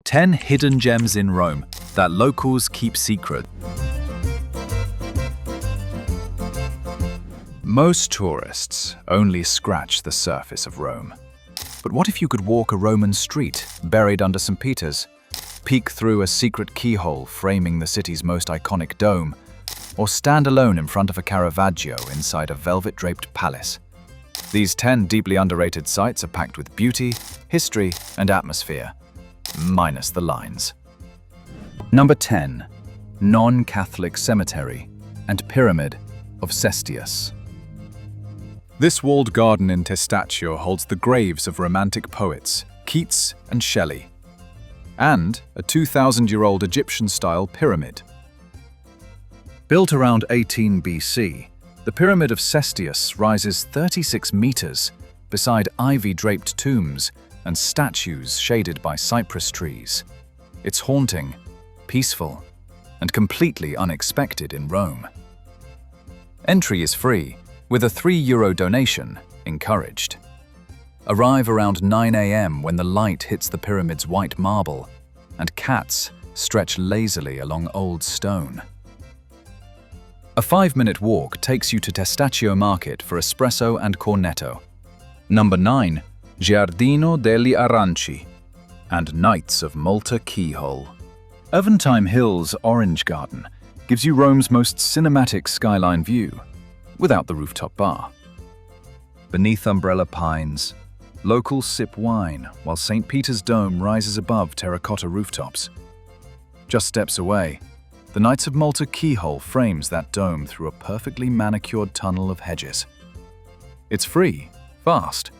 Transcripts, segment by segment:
10 hidden gems in Rome that locals keep secret. Most tourists only scratch the surface of Rome. But what if you could walk a Roman street buried under St. Peter's, peek through a secret keyhole framing the city's most iconic dome, or stand alone in front of a Caravaggio inside a velvet-draped palace? These 10 deeply underrated sites are packed with beauty, history, and atmosphere, minus the lines. Number 10. Non-Catholic Cemetery and Pyramid of Cestius. This walled garden in Testaccio holds the graves of Romantic poets Keats and Shelley, and a 2,000-year-old Egyptian-style pyramid. Built around 18 BC, the Pyramid of Cestius rises 36 meters beside ivy-draped tombs and statues shaded by cypress trees. It's haunting, peaceful, and completely unexpected in Rome. Entry is free, with a €3 donation encouraged. Arrive around 9 a.m. when the light hits the pyramid's white marble and cats stretch lazily along old stone. A 5-minute walk takes you to Testaccio Market for espresso and cornetto. Number 9. Giardino degli Aranci and Knights of Malta Keyhole. Aventine Hill's Orange Garden gives you Rome's most cinematic skyline view, without the rooftop bar. Beneath umbrella pines, locals sip wine while St. Peter's Dome rises above terracotta rooftops. Just steps away, the Knights of Malta Keyhole frames that dome through a perfectly manicured tunnel of hedges. It's free, fast,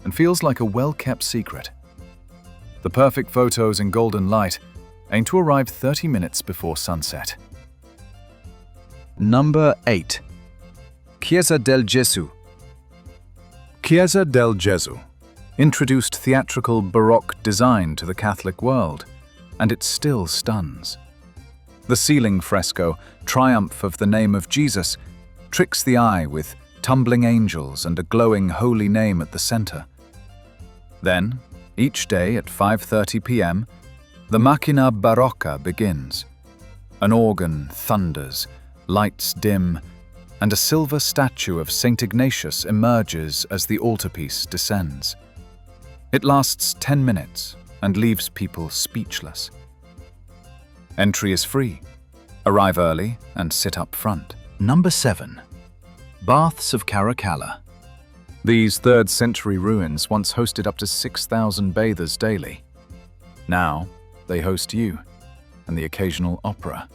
and feels like a well-kept secret. The perfect photos in golden light aim to arrive 30 minutes before sunset. Number 8. Chiesa del Gesù. Chiesa del Gesù introduced theatrical Baroque design to the Catholic world, and it still stuns. The ceiling fresco, Triumph of the Name of Jesus, tricks the eye with tumbling angels and a glowing holy name at the center. Then, each day at 5:30 p.m., the Macchina Barocca begins. An organ thunders, lights dim, and a silver statue of St. Ignatius emerges as the altarpiece descends. It lasts 10 minutes and leaves people speechless. Entry is free. Arrive early and sit up front. Number 7. Baths of Caracalla. These 3rd century ruins once hosted up to 6,000 bathers daily. Now, they host you and the occasional opera.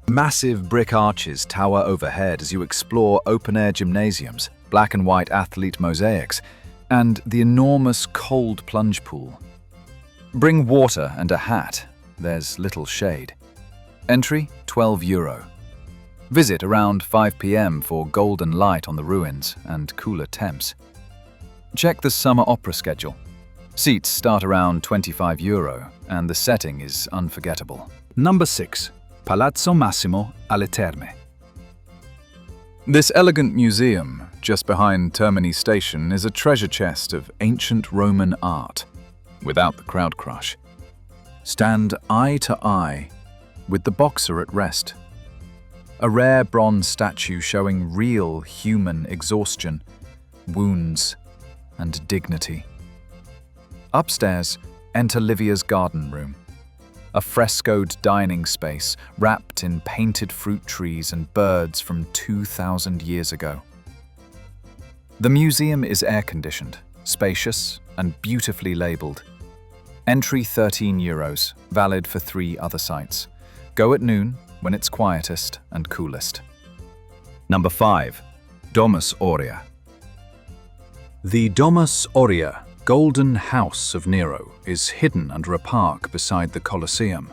Massive brick arches tower overhead as you explore open-air gymnasiums, black and white athlete mosaics, and the enormous cold plunge pool. Bring water and a hat. There's little shade. Entry, €12. Visit around 5 p.m. for golden light on the ruins and cooler temps. Check the summer opera schedule. Seats start around €25, and the setting is unforgettable. Number 6. Palazzo Massimo, alle Terme. This elegant museum, just behind Termini station, is a treasure chest of ancient Roman art, without the crowd crush. Stand eye to eye with the boxer at rest. A rare bronze statue showing real human exhaustion, wounds, and dignity. Upstairs, enter Livia's garden room. A frescoed dining space wrapped in painted fruit trees and birds from 2,000 years ago. The museum is air-conditioned, spacious, and beautifully labeled. Entry €13, valid for 3 other sites. Go at noon when it's quietest and coolest. Number 5. Domus Aurea. The Domus Aurea, Golden House of Nero, is hidden under a park beside the Colosseum.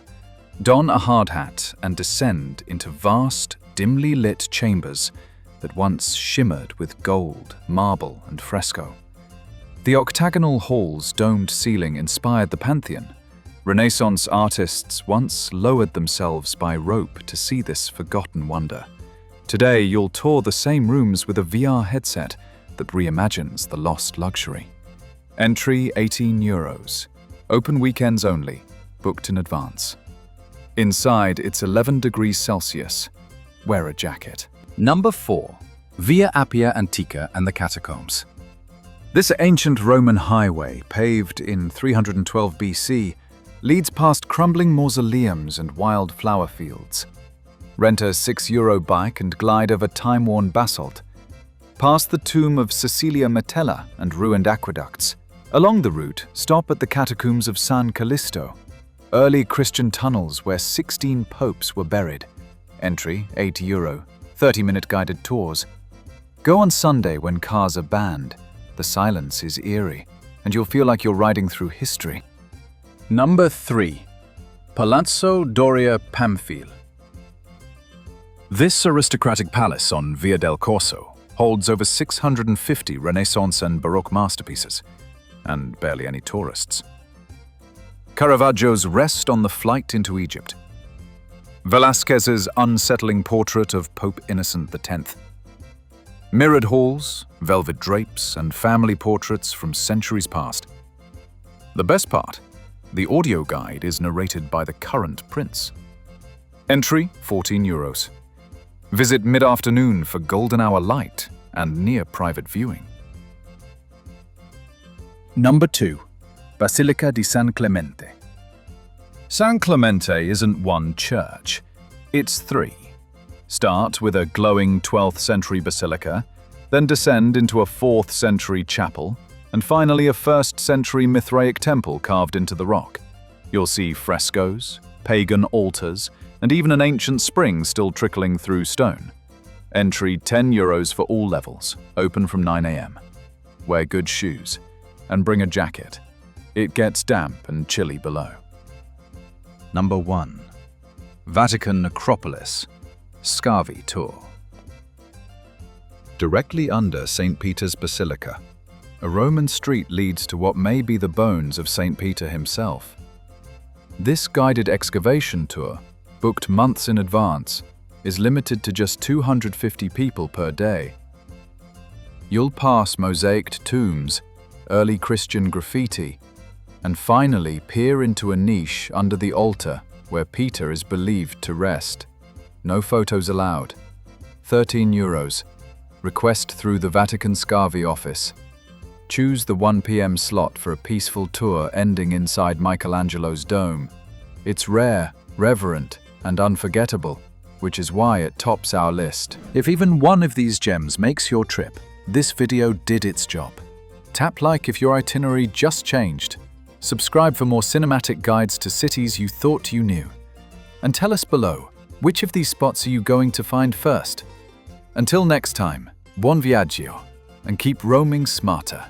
Don a hard hat and descend into vast, dimly lit chambers that once shimmered with gold, marble, and fresco. The octagonal hall's domed ceiling inspired the Pantheon. Renaissance artists once lowered themselves by rope to see this forgotten wonder. Today, you'll tour the same rooms with a VR headset that reimagines the lost luxury. Entry €18. Open weekends only, booked in advance. Inside, it's 11 degrees Celsius. Wear a jacket. Number 4. Via Appia Antica and the Catacombs. This ancient Roman highway, paved in 312 BC, leads past crumbling mausoleums and wild flower fields. Rent a €6 bike and glide over time-worn basalt. Past the tomb of Cecilia Metella and ruined aqueducts. Along the route, stop at the Catacombs of San Callisto, early Christian tunnels where 16 popes were buried. Entry, €8. 30-minute guided tours. Go on Sunday when cars are banned. The silence is eerie, and you'll feel like you're riding through history. Number 3. Palazzo Doria Pamphilj. This aristocratic palace on Via del Corso holds over 650 Renaissance and Baroque masterpieces, and barely any tourists. Caravaggio's Rest on the Flight into Egypt. Velázquez's unsettling portrait of Pope Innocent X. Mirrored halls, velvet drapes, and family portraits from centuries past. The best part, the audio guide is narrated by the current prince. Entry, €14. Visit mid-afternoon for golden hour light and near private viewing. Number 2. Basilica di San Clemente. San Clemente isn't one church, it's 3. Start with a glowing 12th century basilica, then descend into a 4th century chapel, and finally a 1st century Mithraic temple carved into the rock. You'll see frescoes, pagan altars, and even an ancient spring still trickling through stone. Entry €10 for all levels, open from 9 a.m. Wear good shoes, and bring a jacket. It gets damp and chilly below. Number 1. Vatican Necropolis Scavi Tour. Directly under St. Peter's Basilica, a Roman street leads to what may be the bones of St. Peter himself. This guided excavation tour, booked months in advance, is limited to just 250 people per day. You'll pass mosaicked tombs, early Christian graffiti, and finally peer into a niche under the altar where Peter is believed to rest. No photos allowed. €13. Request through the Vatican Scavi office. Choose the 1 p.m. slot for a peaceful tour ending inside Michelangelo's dome. It's rare, reverent, and unforgettable, which is why it tops our list. If even one of these gems makes your trip, this video did its job. Tap like if your itinerary just changed. Subscribe for more cinematic guides to cities you thought you knew. And tell us below, which of these spots are you going to find first? Until next time, buon viaggio, and keep roaming smarter.